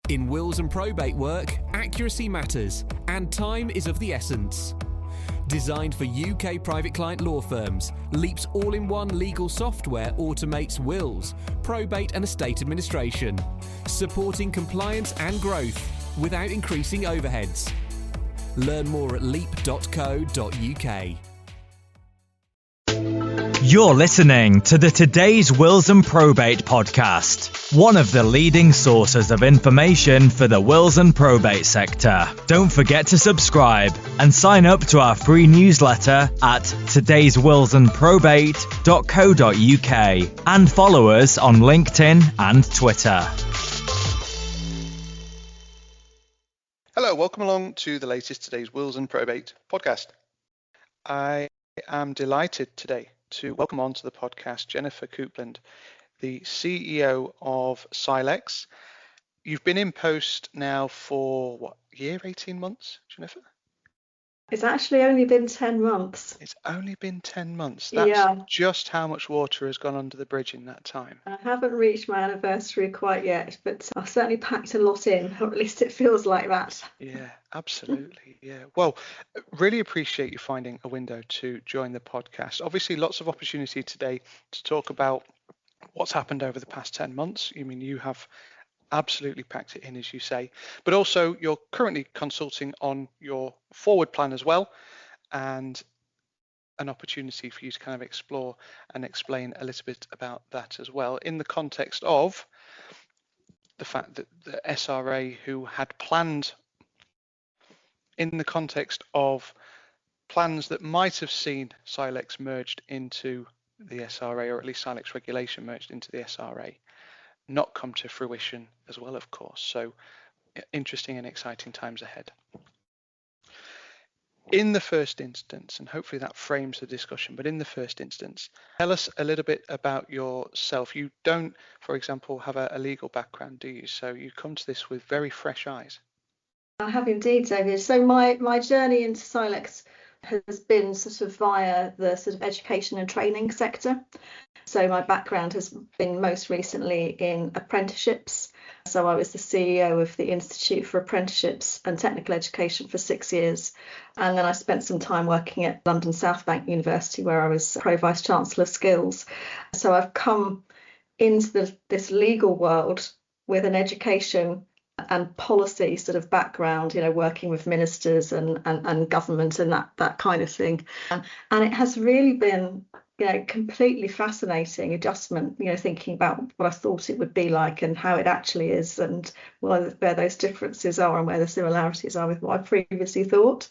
In wills and probate work, accuracy matters, and time is of the essence. Designed for UK private client law firms, Leap's all-in-one legal software automates wills, probate and estate administration, supporting compliance and growth without increasing overheads. Learn more at leap.co.uk. You're listening to the Today's Wills and Probate podcast, one of the leading sources of information for the wills and probate sector. Don't forget to subscribe and sign up to our free newsletter at todayswillsandprobate.co.uk and follow us on LinkedIn and Twitter. Hello, welcome along to the latest Today's Wills and Probate podcast. I am delighted today to welcome onto the podcast Jennifer Coupland, the CEO of CILEX. You've been in post now for, what, year, 18 months, Jennifer? It's actually only been 10 months. It's only been 10 months. That's just how much water has gone under the bridge in that time. I haven't reached my anniversary quite yet, but I've certainly packed a lot in, or at least it feels like that. Yeah, absolutely. Yeah. Well, really appreciate you finding a window to join the podcast. Obviously, lots of opportunity today to talk about what's happened over the past 10 months. I mean, you have absolutely packed it in, as you say, but also you're currently consulting on your forward plan as well, and an opportunity for you to kind of explore and explain a little bit about that as well, in the context of the fact that the SRA, who had planned, in the context of plans that might have seen CILEX merged into the SRA, or at least CILEX regulation merged into the SRA, not come to fruition as well, of course. So interesting and exciting times ahead. In the first instance, and hopefully that frames the discussion, but in the first instance, tell us a little bit about yourself. You don't, for example, have a legal background, do you? So you come to this with very fresh eyes. I have indeed, David. So my journey into CILEX has been sort of via the sort of education and training sector. So my background has been most recently in apprenticeships. So I was the CEO of the Institute for Apprenticeships and Technical Education for 6 years. And then I spent some time working at London South Bank University, where I was Pro-Vice Chancellor of Skills. So I've come into this legal world with an education and policy sort of background, you know, working with ministers and government and that kind of thing. And it has really been, you know, completely fascinating adjustment, you know, thinking about what I thought it would be like and how it actually is, and where those differences are and where the similarities are with what I previously thought.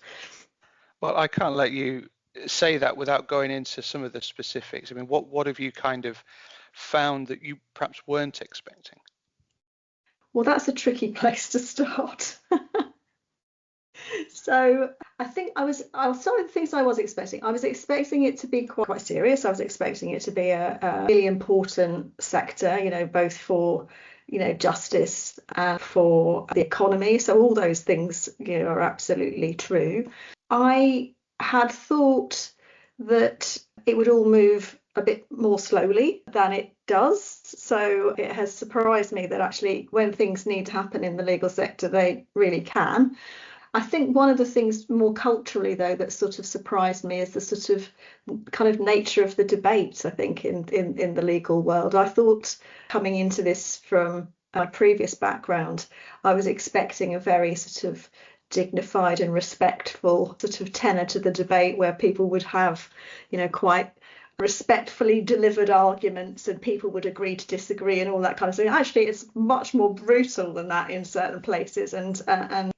Well, I can't let you say that without going into some of the specifics. I mean, what have you kind of found that you perhaps weren't expecting? Well, that's a tricky place to start. So I think I'll start with the things I was expecting. I was expecting it to be quite serious. I was expecting it to be a really important sector, you know, both for, you know, justice and for the economy. So all those things, you know, are absolutely true. I had thought that it would all move a bit more slowly than it does. So it has surprised me that actually when things need to happen in the legal sector, they really can. I think one of the things more culturally, though, that sort of surprised me is the sort of kind of nature of the debates, I think, in the legal world. I thought coming into this from my previous background, I was expecting a very sort of dignified and respectful sort of tenor to the debate, where people would have, you know, quite respectfully delivered arguments and people would agree to disagree and all that kind of thing. Actually, it's much more brutal than that in certain places, and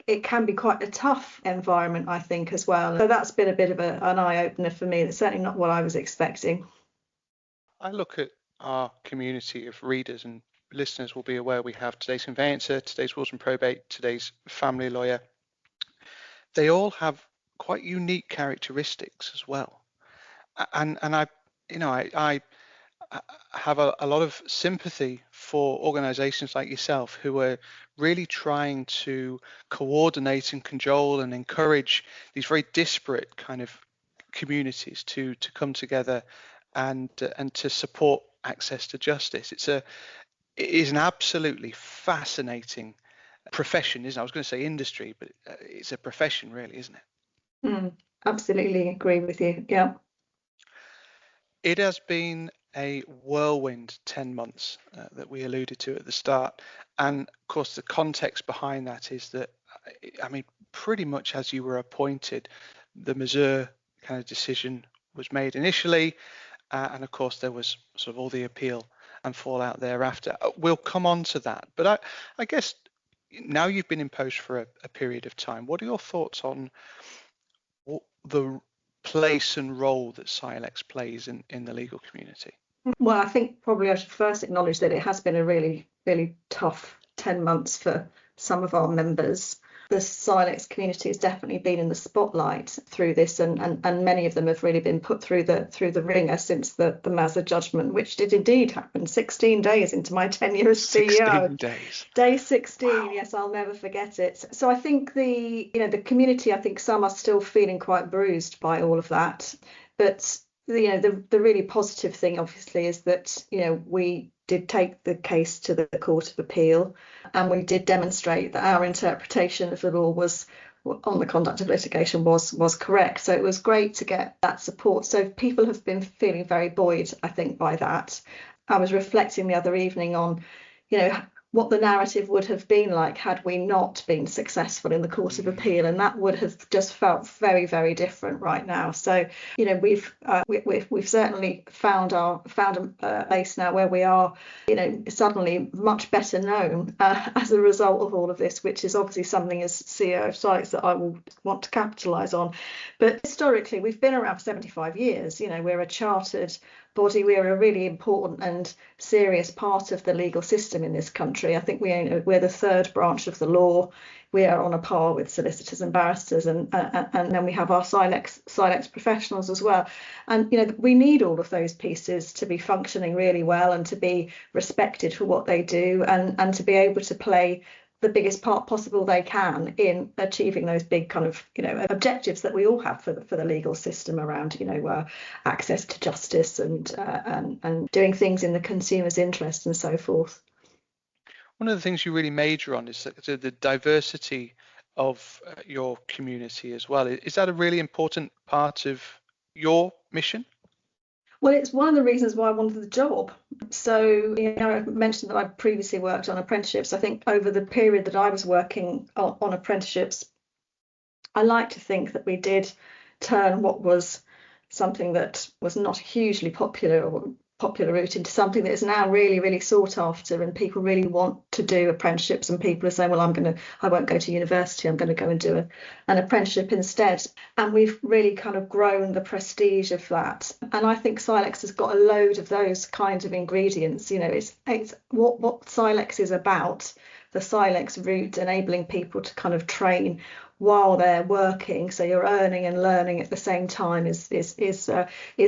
it can be quite a tough environment, I think, as well. So that's been a bit of an eye-opener for me. That's certainly not what I was expecting. I look at our community of readers, and listeners will be aware we have today's conveyancer, today's wills and probate, today's family lawyer. They all have quite unique characteristics as well. And I have a lot of sympathy for organizations like yourself, who are really trying to coordinate and cajole and encourage these very disparate kind of communities to come together and to support access to justice. It is an absolutely fascinating profession, isn't it? I was going to say industry, but it's a profession really, isn't it? Absolutely agree with you. Yeah. It has been a whirlwind 10 months that we alluded to at the start. And of course, the context behind that is that, I mean, pretty much as you were appointed, the Mazur kind of decision was made initially. And of course, there was sort of all the appeal and fallout thereafter. We'll come on to that. But I guess now you've been imposed for a period of time. What are your thoughts on the place and role that CILEX plays in the legal community? Well, I think probably I should first acknowledge that it has been a really, really tough 10 months for some of our members. The CILEX community has definitely been in the spotlight through this, and many of them have really been put through the ringer since the Mazur judgment, which did indeed happen 16 days into my tenure as CEO. 16 days. Day 16, wow. Yes, I'll never forget it. So I think the community, I think some are still feeling quite bruised by all of that. But the really positive thing, obviously, is that we did take the case to the Court of Appeal, and we did demonstrate that our interpretation of the law on the conduct of litigation was correct. So it was great to get that support. So people have been feeling very buoyed, I think, by that. I was reflecting the other evening on, what the narrative would have been like had we not been successful in the Court of Appeal, and that would have just felt very, very different right now. So we've certainly found a place now where we are suddenly much better known as a result of all of this, which is obviously something as CEO of CILEX that I will want to capitalise on. But historically we've been around for 75 years. We're a chartered body. We're a really important and serious part of the legal system in this country. I think we're the third branch of the law. We are on a par with solicitors and barristers, and then we have our CILEX professionals as well. And we need all of those pieces to be functioning really well and to be respected for what they do, and to be able to play the biggest part possible they can in achieving those big kind of objectives that we all have for the legal system around access to justice and doing things in the consumer's interest and so forth. One of the things you really major on is the diversity of your community as well. Is that a really important part of your mission? Well, it's one of the reasons why I wanted the job. So, I mentioned that I previously worked on apprenticeships. I think over the period that I was working on apprenticeships, I like to think that we did turn what was something that was not hugely popular route into something that is now really, really sought after, and people really want to do apprenticeships, and people are saying, well, I won't go to university, I'm going to go and do an apprenticeship instead. And we've really kind of grown the prestige of that. And I think CILEX has got a load of those kinds of ingredients. It's what CILEX is about, the CILEX route, enabling people to kind of train while they're working, so you're earning and learning at the same time, is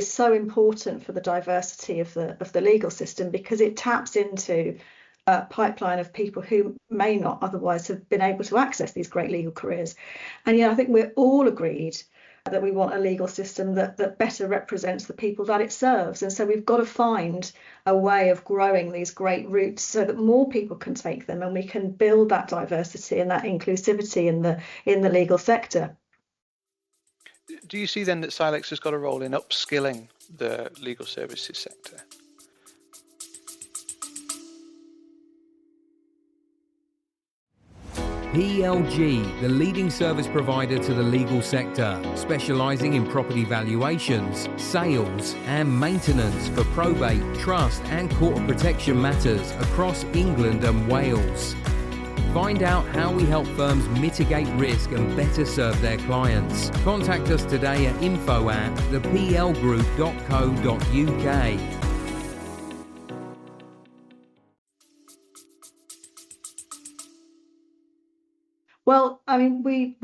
so important for the diversity of the legal system, because it taps into a pipeline of people who may not otherwise have been able to access these great legal careers. And I think we're all agreed that we want a legal system that better represents the people that it serves. And so we've got to find a way of growing these great routes so that more people can take them, and we can build that diversity and that inclusivity in the legal sector. Do you see then that CILEX has got a role in upskilling the legal services sector? PLG, the leading service provider to the legal sector, specialising in property valuations, sales and maintenance for probate, trust and court of protection matters across England and Wales. Find out how we help firms mitigate risk and better serve their clients. Contact us today at info@theplgroup.co.uk. Well, I mean, we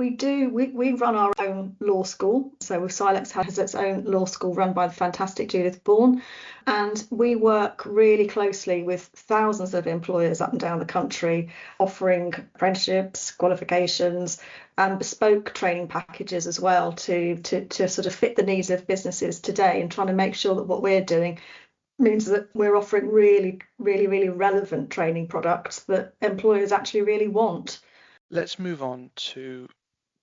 run our own law school. So CILEX has its own law school run by the fantastic Judith Bourne, and we work really closely with thousands of employers up and down the country, offering apprenticeships, qualifications, and bespoke training packages as well to sort of fit the needs of businesses today, and trying to make sure that what we're doing means that we're offering really, really, really relevant training products that employers actually really want. Let's move on to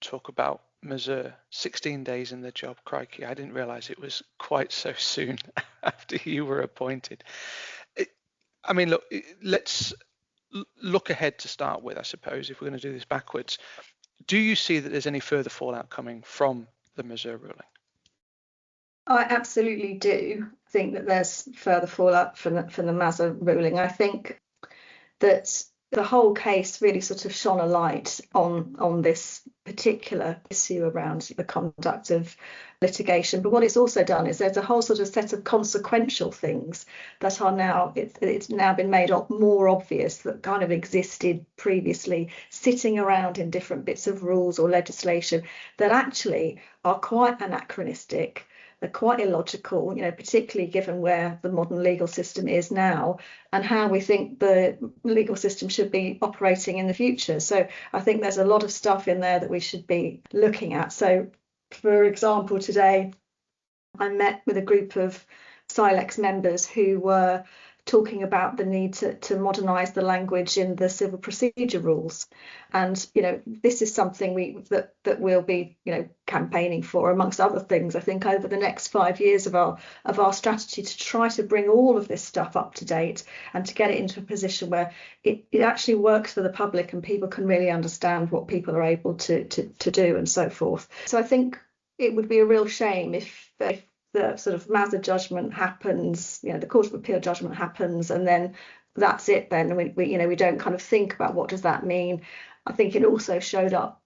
talk about Mazur. 16 days in the job, crikey. I didn't realize it was quite so soon after you were appointed. Look, let's look ahead to start with, I suppose, if we're going to do this backwards. Do you see that there's any further fallout coming from the Mazur ruling? I absolutely do think that there's further fallout from the Mazur ruling. I think that the whole case really sort of shone a light on this particular issue around the conduct of litigation. But what it's also done is there's a whole sort of set of consequential things that are now, it's now been made more obvious that kind of existed previously, sitting around in different bits of rules or legislation that actually are quite anachronistic. They're quite illogical, particularly given where the modern legal system is now and how we think the legal system should be operating in the future. So I think there's a lot of stuff in there that we should be looking at. So, for example, today I met with a group of CILEX members who were talking about the need to modernise the language in the civil procedure rules, and this is something that we'll be campaigning for, amongst other things, I think, over the next 5 years of our strategy, to try to bring all of this stuff up to date and to get it into a position where it actually works for the public and people can really understand what people are able to do and so forth. So I think it would be a real shame if the sort of Mazur judgment happens, the Court of Appeal judgment happens, and then that's it. Then we don't kind of think about what does that mean. I think it also showed up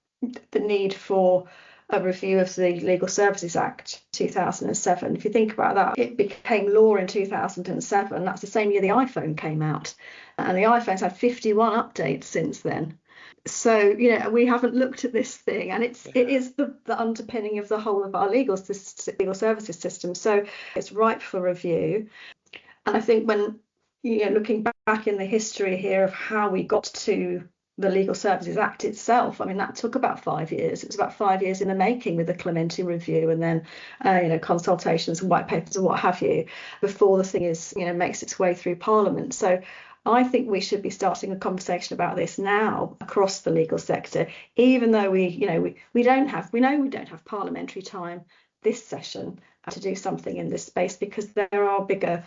the need for a review of the Legal Services Act 2007. If you think about that, it became law in 2007. That's the same year the iPhone came out, and the iPhone's had 51 updates since then. So we haven't looked at this thing, and it is the underpinning of the whole of our legal services system. So it's ripe for review. And I think when looking back in the history here of how we got to the Legal Services Act itself, that took about 5 years. It was about 5 years in the making with the Clementi review and then consultations and white papers and what have you, before the thing is makes its way through Parliament. So I think we should be starting a conversation about this now across the legal sector, even though we don't have parliamentary time this session to do something in this space because there are bigger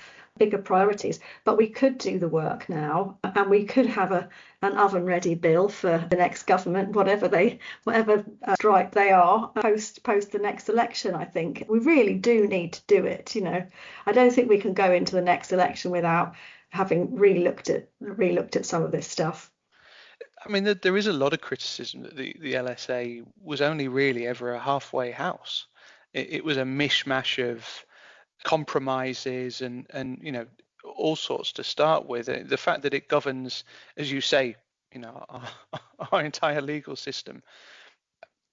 priorities. But we could do the work now, and we could have an oven-ready bill for the next government, whatever stripe they are, post the next election. I think we really do need to do it. I don't think we can go into the next election without having re-looked at some of this stuff. There is a lot of criticism that the LSA was only really ever a halfway house. It was a mishmash of compromises and all sorts to start with. The fact that it governs, as you say, our entire legal system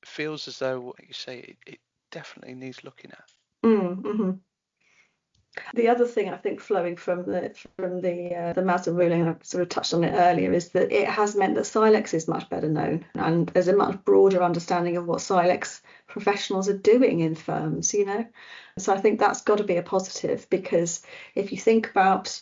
feels as though, like you say, it definitely needs looking at. Mm-hmm. The other thing I think flowing from the Mazur ruling, and I sort of touched on it earlier, is that it has meant that CILEX is much better known, and there's a much broader understanding of what CILEX professionals are doing in firms. So I think that's got to be a positive, because if you think about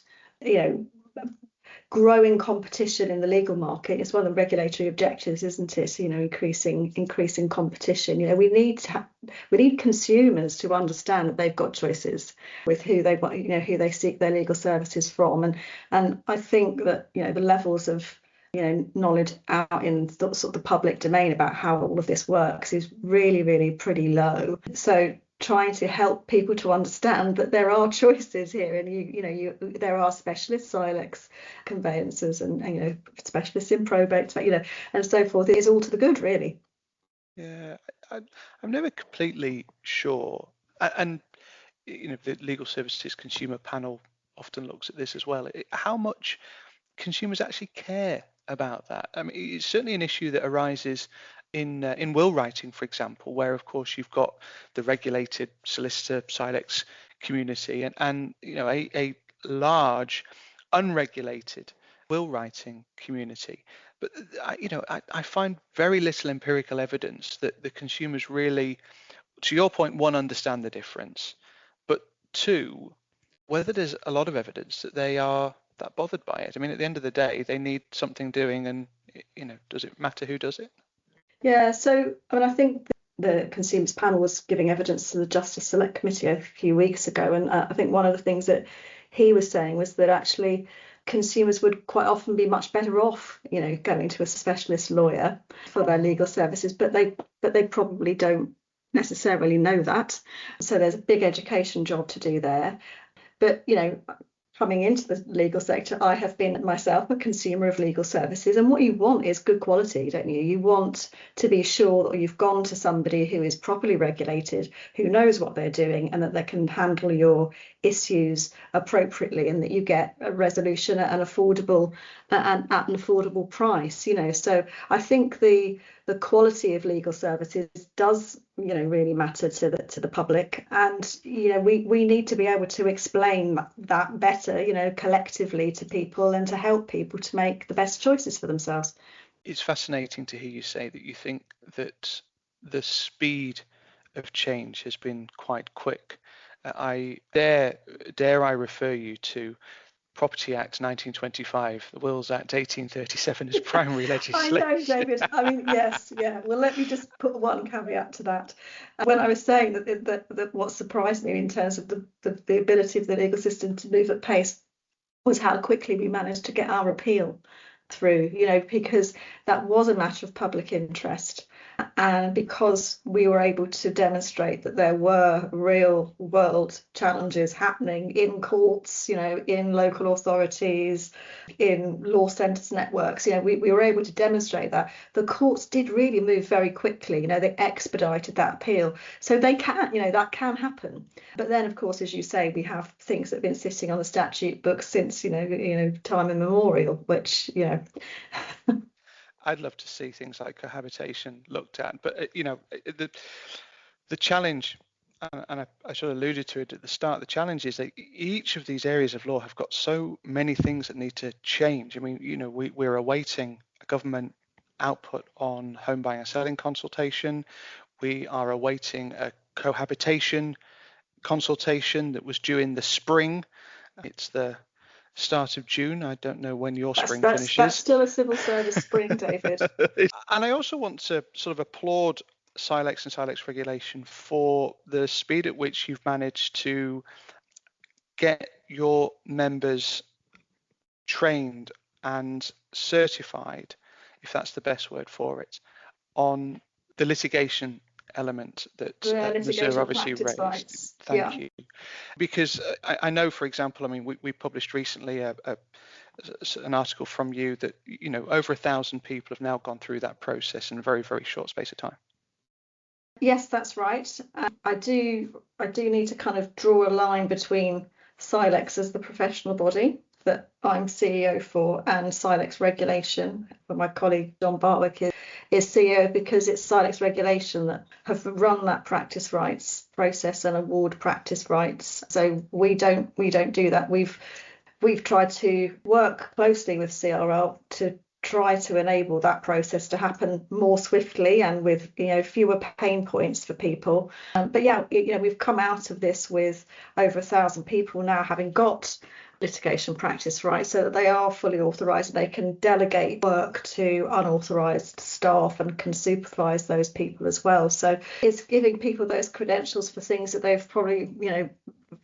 growing competition in the legal market, it's one of the regulatory objectives, isn't it? Increasing competition. We need consumers to understand that they've got choices with who they want, who they seek their legal services from, and I think that the levels of knowledge out in sort of the public domain about how all of this works is really, really pretty low. So trying to help people to understand that there are choices here, and there are specialist CILEX conveyancers and specialists in probate, and so forth, is all to the good, really. Yeah, I'm never completely sure, and the Legal Services Consumer Panel often looks at this as well. How much consumers actually care about that? It's certainly an issue that arises in will writing, for example, where of course you've got the regulated solicitor CILEX community and a large unregulated will writing community. But I find very little empirical evidence that the consumers really, to your point, one, understand the difference, but two, whether there's a lot of evidence that they are that bothered by it. I mean, at the end of the day, they need something doing, and does it matter who does it? Yeah, so I mean, I think the Consumers Panel was giving evidence to the Justice Select Committee a few weeks ago, and I think one of the things that he was saying was that actually consumers would quite often be much better off, going to a specialist lawyer for their legal services, but they probably don't necessarily know that. So there's a big education job to do there. But coming into the legal sector, I have been myself a consumer of legal services, and what you want is good quality, don't you? You want to be sure that you've gone to somebody who is properly regulated, who knows what they're doing, and that they can handle your issues appropriately, and that you get a resolution at an affordable price. So I think the quality of legal services does really matter to the public, and we need to be able to explain that better collectively to people, and to help people to make the best choices for themselves. It's fascinating to hear you say that you think that the speed of change has been quite quick. I dare I refer you to Property Act 1925, the Wills Act 1837 as primary legislation. I know, David. I mean, yes, yeah. Well, let me just put one caveat to that. When I was saying that what surprised me in terms of the ability of the legal system to move at pace was how quickly we managed to get our appeal through, because that was a matter of public interest. And because we were able to demonstrate that there were real world challenges happening in courts, in local authorities, in law centres networks, we were able to demonstrate that the courts did really move very quickly. They expedited that appeal. So they can, that can happen. But then, of course, as you say, we have things that have been sitting on the statute books since, time immemorial, which, I'd love to see things like cohabitation looked at, but the challenge, and I sort of alluded to it at the start, the challenge is that each of these areas of law have got so many things that need to change. I mean, we're awaiting a government output on home buying and selling consultation. We are awaiting a cohabitation consultation that was due in the spring. It's the start of June. I don't know when your spring finishes. That's still a civil service spring, David. And I also want to sort of applaud CILEX and CILEX regulation for the speed at which you've managed to get your members trained and certified, if that's the best word for it, on the litigation element that Mazur obviously raised. Rights. Thank you. Because I know, for example, I mean, we published recently an article from you that, over 1,000 people have now gone through that process in a very, very short space of time. Yes, that's right. I do need to kind of draw a line between CILEX as the professional body that I'm CEO for, and CILEX regulation, where my colleague John Bartwick is CEO, because it's CILEX regulation that have run that practice rights process and award practice rights. So we don't do that. We've tried to work closely with CRL to try to enable that process to happen more swiftly and with fewer pain points for people. But we've come out of this with over 1,000 people now having got litigation practice rights, so that they are fully authorised. They can delegate work to unauthorised staff and can supervise those people as well. So it's giving people those credentials for things that they've probably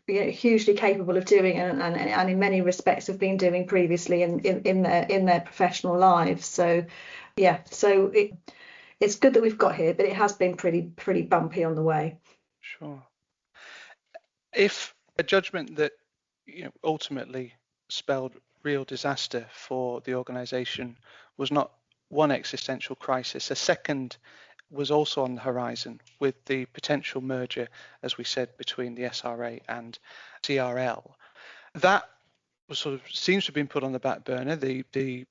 hugely capable of doing, and in many respects have been doing previously in their professional lives. So it's good that we've got here, but it has been pretty bumpy on the way. Sure. If a judgment that ultimately spelled real disaster for the organisation was not one existential crisis, a second was also on the horizon with the potential merger, as we said, between the SRA and CRL. That was sort of seems to have been put on the back burner. The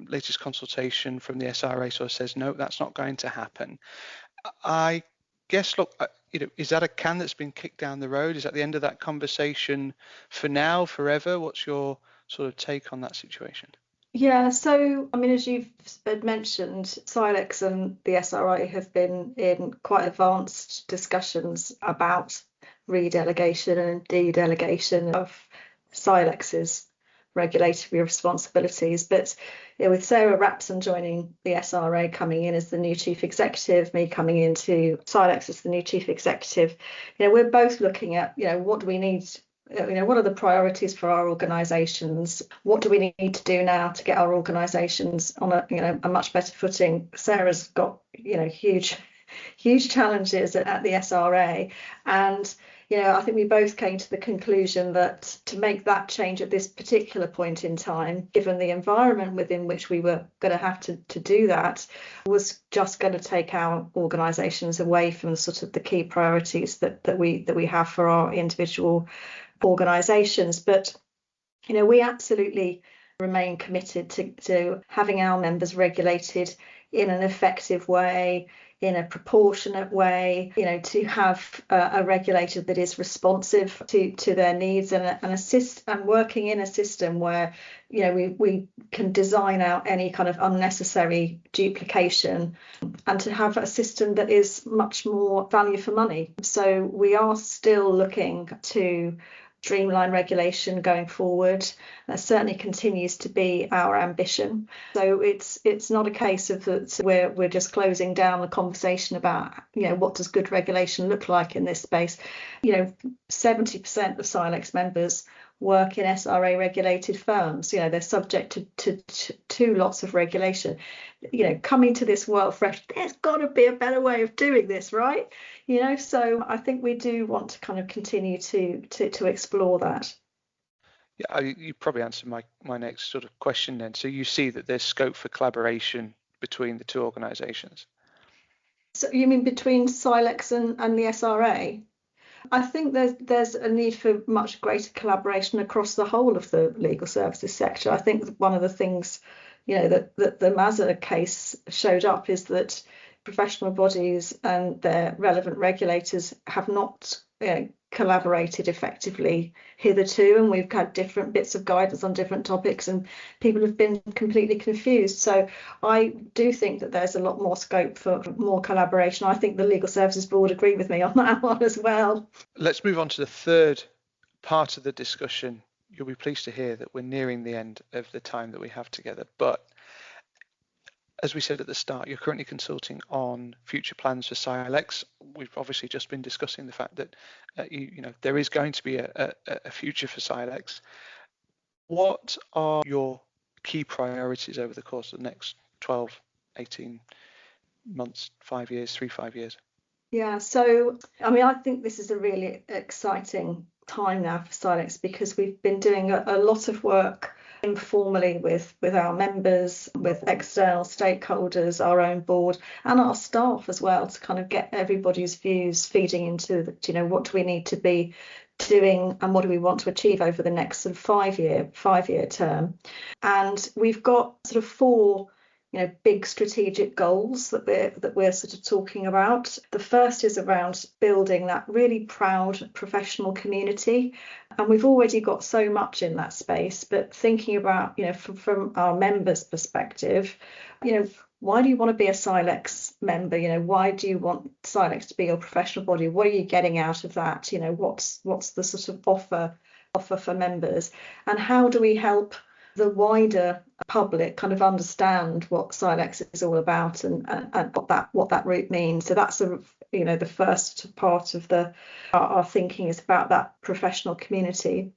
latest consultation from the SRA sort of says, no, that's not going to happen. I guess, look, is that a can that's been kicked down the road? Is that the end of that conversation for now, forever? What's your sort of take on that situation? Yeah, so I mean, as you've mentioned, CILEX and the SRA have been in quite advanced discussions about redelegation and de-delegation of CILEX's regulatory responsibilities. But with Sarah Rapson joining the SRA, coming in as the new chief executive, me coming into CILEX as the new chief executive, we're both looking at, what do we need? What are the priorities for our organisations? What do we need to do now to get our organisations on a much better footing? Sarah's got huge challenges at the SRA, and I think we both came to the conclusion that to make that change at this particular point in time, given the environment within which we were going to have to do that, was just going to take our organisations away from sort of the key priorities that we have for our individual organisations. But we absolutely remain committed to having our members regulated in an effective way, in a proportionate way, to have a regulator that is responsive to their needs and working in a system where we can design out any kind of unnecessary duplication, and to have a system that is much more value for money. So we are still looking to streamline regulation going forward. That certainly continues to be our ambition. So it's not a case of that we're just closing down the conversation about what does good regulation look like in this space. 70% of CILEX members work in SRA regulated firms. They're subject to lots of regulation. Coming to this world fresh, there's got to be a better way of doing this, right? So I think we do want to kind of continue to explore that. Yeah, you probably answered my next sort of question then. So you see that there's scope for collaboration between the two organisations? So you mean between CILEX and the SRA? I think there's a need for much greater collaboration across the whole of the legal services sector. I think one of the things, that the Mazur case showed up is that professional bodies and their relevant regulators have not collaborated effectively hitherto, and we've had different bits of guidance on different topics and people have been completely confused. So I do think that there's a lot more scope for more collaboration. I think the Legal Services Board agree with me on that one as well. Let's move on to the third part of the discussion. You'll be pleased to hear that we're nearing the end of the time that we have together, but as we said at the start, you're currently consulting on future plans for CILEX. We've obviously just been discussing the fact that there is going to be a future for CILEX. What are your key priorities over the course of the next 12, 18 months, 5 years, 5 years? Yeah, so I think this is a really exciting time now for CILEX, because we've been doing a lot of work informally with our members, with external stakeholders, our own board and our staff as well, to kind of get everybody's views feeding into what do we need to be doing and what do we want to achieve over the next sort of 5-year term. And we've got sort of 4 big strategic goals that we're sort of talking about. The first is around building that really proud professional community, and we've already got so much in that space. But thinking about from our members' perspective, why do you want to be a CILEX member? Why do you want CILEX to be your professional body? What are you getting out of that? What's the sort of offer for members, and how do we help the wider public kind of understand what CILEX is all about and what that route means? So that's the first part of our thinking is about that professional community.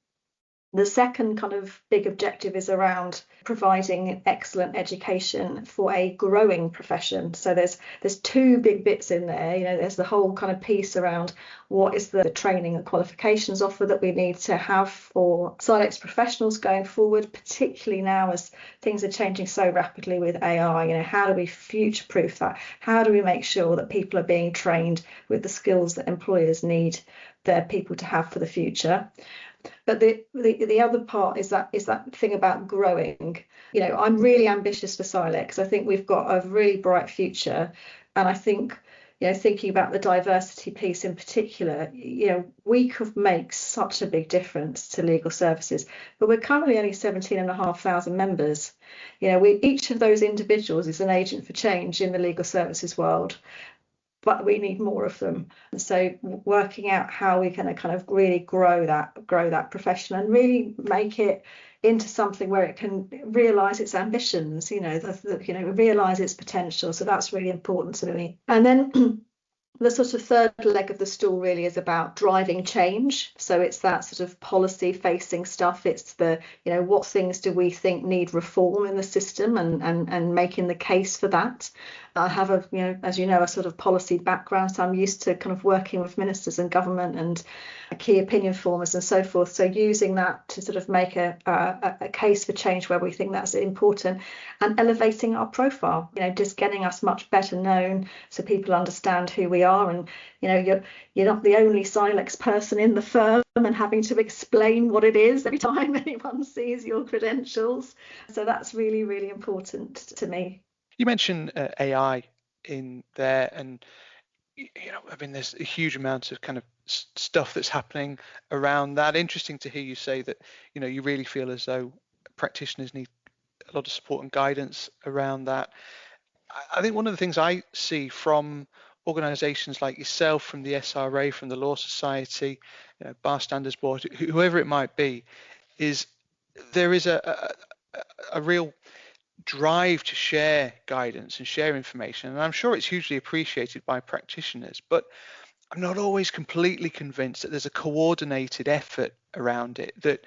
The second kind of big objective is around providing excellent education for a growing profession. So there's 2 big bits in there. There's the whole kind of piece around what is the training and qualifications offer that we need to have for CILEX professionals going forward, particularly now as things are changing so rapidly with AI. How do we future-proof that? How do we make sure that people are being trained with the skills that employers need their people to have for the future? But the other part is that thing about growing. I'm really ambitious for CILEX. I think we've got a really bright future, and I think thinking about the diversity piece in particular, we could make such a big difference to legal services. But we're currently only 17,500 members. Each of those individuals is an agent for change in the legal services world. but we need more of them. And so working out how we're going to kind of really grow that profession and really make it into something where it can realise its ambitions, realise its potential. So that's really important to me. And then the sort of third leg of the stool really is about driving change. So it's that sort of policy facing stuff. It's the, what things do we think need reform in the system, and making the case for that. I have as you know, a sort of policy background, so I'm used to kind of working with ministers and government and key opinion formers and so forth. So using that to sort of make a case for change where we think that's important, and elevating our profile, just getting us much better known so people understand who we are. And you're not the only CILEX person in the firm and having to explain what it is every time anyone sees your credentials. So that's really, really important to me. You mentioned AI in there, and there's a huge amount of kind of stuff that's happening around that. Interesting to hear you say that you really feel as though practitioners need a lot of support and guidance around that. I think one of the things I see from organisations like yourself, from the SRA, from the Law Society, Bar Standards Board, whoever it might be, is there is a real drive to share guidance and share information, and I'm sure it's hugely appreciated by practitioners, but I'm not always completely convinced that there's a coordinated effort around it. That,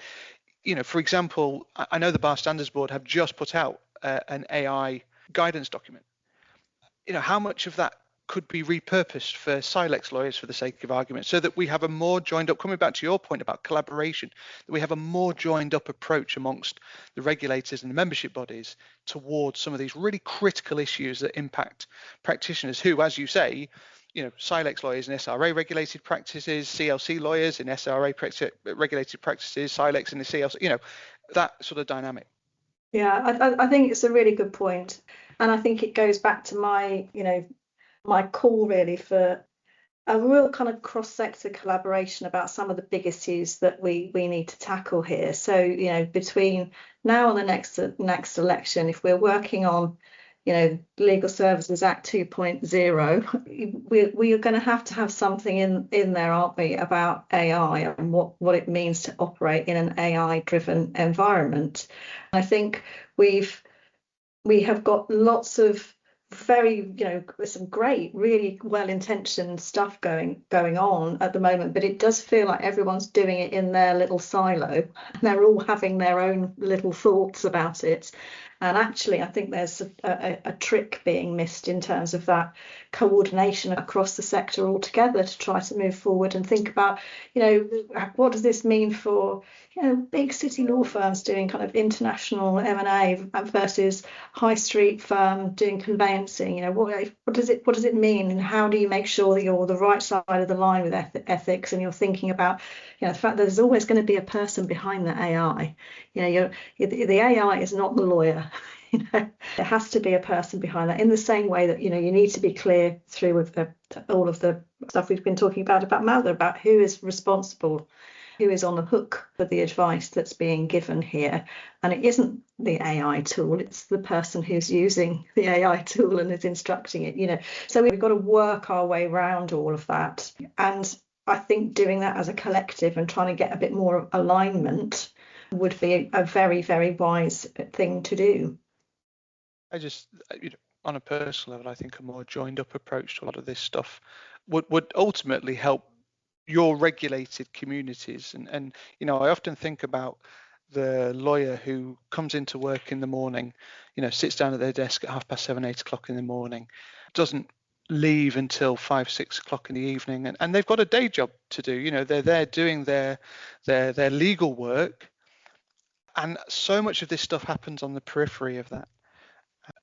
for example, I know the Bar Standards Board have just put out an AI guidance document. How much of that could be repurposed for CILEX lawyers, for the sake of argument, so that we have a more joined up, coming back to your point about collaboration, that we have a more joined up approach amongst the regulators and the membership bodies towards some of these really critical issues that impact practitioners who, as you say, CILEX lawyers in SRA regulated practices, CLC lawyers in SRA regulated practices, CILEX in the CLC, that sort of dynamic. Yeah, I think it's a really good point. And I think it goes back to my call really for a real kind of cross-sector collaboration about some of the big issues that we need to tackle here. So, between now and the next election, if we're working on, Legal Services Act 2.0, we are going to have something in there, aren't we, about AI and what it means to operate in an AI-driven environment. I think we have got lots of very, some great, really well-intentioned stuff going on at the moment, but it does feel like everyone's doing it in their little silo, and they're all having their own little thoughts about it. And actually, I think there's a trick being missed in terms of that coordination across the sector altogether to try to move forward and think about, what does this mean for, big city law firms doing kind of international M&A versus high street firm doing conveyancing. What does it mean, and how do you make sure that you're the right side of the line with ethics, and you're thinking about, the fact that there's always going to be a person behind the AI. The AI is not the lawyer. There has to be a person behind that, in the same way that you need to be clear through with all of the stuff we've been talking about Mazur, about who is responsible, who is on the hook for the advice that's being given here. And it isn't the AI tool, it's the person who's using the AI tool and is instructing it. So we've got to work our way around all of that, and I think doing that as a collective and trying to get a bit more alignment would be a very, very wise thing to do. I just, on a personal level, I think a more joined up approach to a lot of this stuff would ultimately help your regulated communities. And I often think about the lawyer who comes into work in the morning, sits down at their desk at 7:30, 8 o'clock in the morning, doesn't leave until 5, 6 o'clock in the evening, and they've got a day job to do. They're there doing their legal work, and so much of this stuff happens on the periphery of that.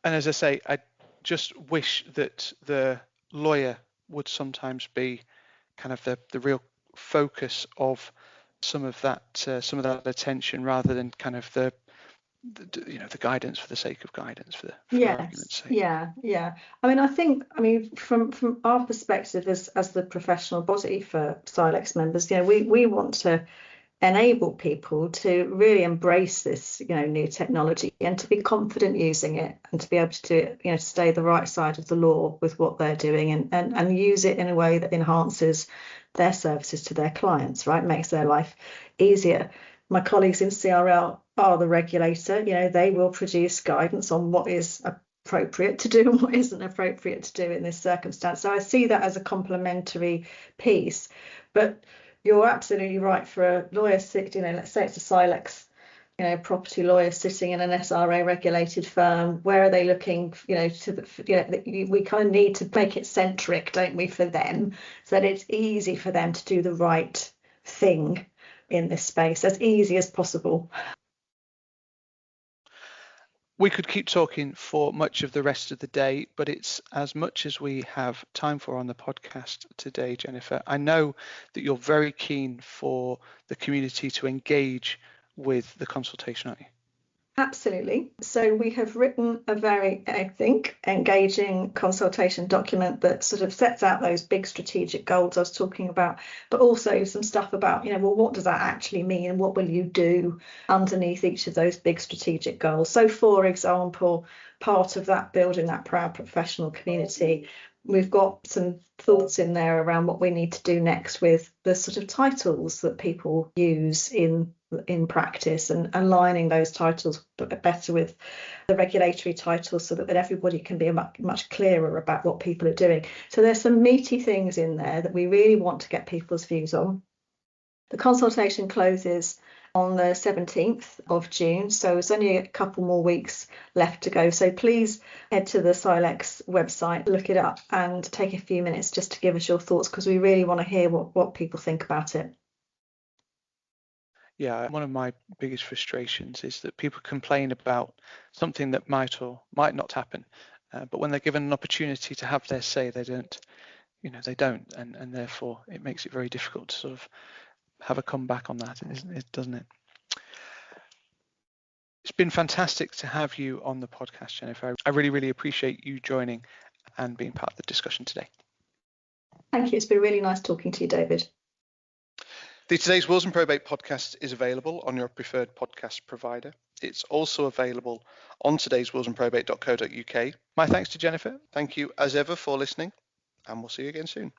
And as I say, I just wish that the lawyer would sometimes be kind of the real focus of some of that attention, rather than kind of the guidance for the sake of guidance, for argument's sake. Yeah. I think from our perspective as the professional body for CILEX members, we want to enable people to really embrace this, new technology and to be confident using it and to be able to do it, stay the right side of the law with what they're doing and use it in a way that enhances their services to their clients, right? Makes their life easier. My colleagues in CRL are the regulator. They will produce guidance on what is appropriate to do and what isn't appropriate to do in this circumstance. So I see that as a complementary piece. But you're absolutely right. For a lawyer, let's say it's a CILEX, property lawyer sitting in an SRA regulated firm, where are they looking, we kind of need to make it centric, don't we, for them, so that it's easy for them to do the right thing in this space, as easy as possible. We could keep talking for much of the rest of the day, but it's as much as we have time for on the podcast today, Jennifer. I know that you're very keen for the community to engage with the consultation, aren't you? Absolutely. So we have written a very, I think, engaging consultation document that sort of sets out those big strategic goals I was talking about, but also some stuff about, what does that actually mean and what will you do underneath each of those big strategic goals? So, for example, part of that, building that proud professional community, we've got some thoughts in there around what we need to do next with the sort of titles that people use in practice, and aligning those titles better with the regulatory titles so that everybody can be much clearer about what people are doing. So there's some meaty things in there that we really want to get people's views on. The consultation closes on the 17th of June, so it's only a couple more weeks left to go. So please head to the CILEX website, look it up, and take a few minutes just to give us your thoughts, because we really want to hear what people think about it. Yeah, one of my biggest frustrations is that people complain about something that might or might not happen, but when they're given an opportunity to have their say, they don't, and therefore it makes it very difficult to sort of have a comeback on that, doesn't it? It's been fantastic to have you on the podcast, Jennifer. I really, really appreciate you joining and being part of the discussion today. Thank you. It's been really nice talking to you, David. The Today's Wills and Probate podcast is available on your preferred podcast provider. It's also available on todayswillsandprobate.co.uk. My thanks to Jennifer. Thank you as ever for listening, and we'll see you again soon.